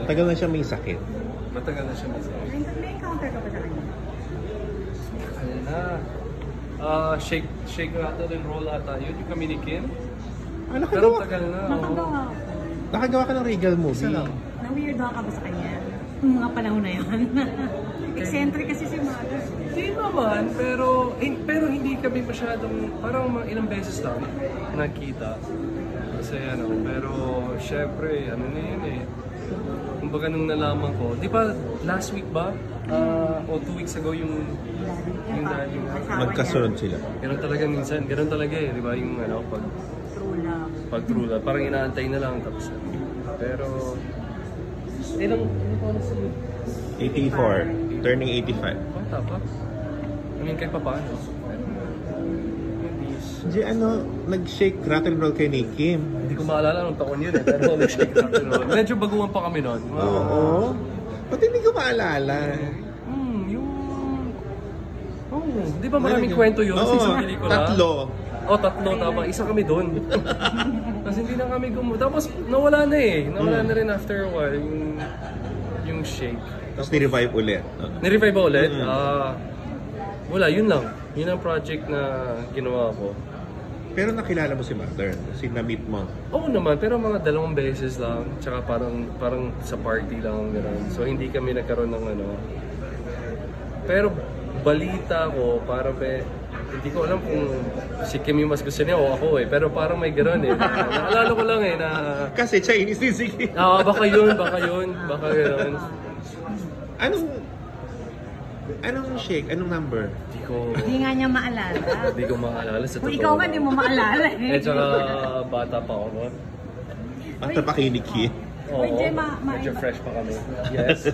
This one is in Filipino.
Tagal na siya may sakit. Matagal na siya may sakit. May encounter ka ba sa kanya? Ayun na. Shake rattle and roll ata. Yun yung kami ni Kim. Ah, Pero nakagawa, tagal na. Nakagawa. nakagawa ka ng Regal movie. Isa lang. Na-weird ka ba sa kanya? Yung mga panahon na yun. Eccentric kasi si Mother. Hindi naman, pero hindi kami masyadong, parang mga ilang beses lang nakita. Kasi ano, pero syempre, ano na yun eh. Kumbaga nung nalaman ko, di ba last week ba? O 2 weeks ago yung daddy na. Magkasunod sila. Ganun talaga minsan, ganun talaga eh, di ba? Yung ano, True love. pag true love, parang inaantay na lang tapos. Pero, ilang taon na sila? 84. Turning 85. Bata pa. I mean, kahit pa paano. Di ano, nag-shake rattle roll kay ni Kim. Hindi ko maalala nung taon yun eh, pero nag-shake natin noon. Medyo baguhan pa kami noon. Oo. Ba't hindi ko maalala? Di ba maraming kwento yun sa isang pelikula? Tatlo. Tatlo, tama. Isa kami doon. Kasi hindi na kami tapos nawala na eh. Nawala na rin after a while yung shake. Tapos ni-revive ulit. Ni-revive ba ulit? Wala, yun lang. Yun ang project na ginawa ko. Pero nakilala mo si Mother, si na-meet mo. Oo naman, pero mga 2 beses lang. Tsaka parang sa party lang, gano'n. So hindi kami nagkaroon ng ano. Pero balita ko, hindi ko alam kung si Kim yung mas gusto niya o ako eh. Pero parang may gano'n eh. Naalala ko lang eh na... Kasi Chinese din si Kim. Baka yun. Baka gano'n. Anong shake? Anong number? Hindi nga niya maalala. Hindi ko maalala sa Kung totoo. ikaw man, hindi mo maalala eh. Tsaka bata pa ako noon. Basta pa kay ni Kim. Oo, Uy, Jay, medyo fresh pa kami. Yes.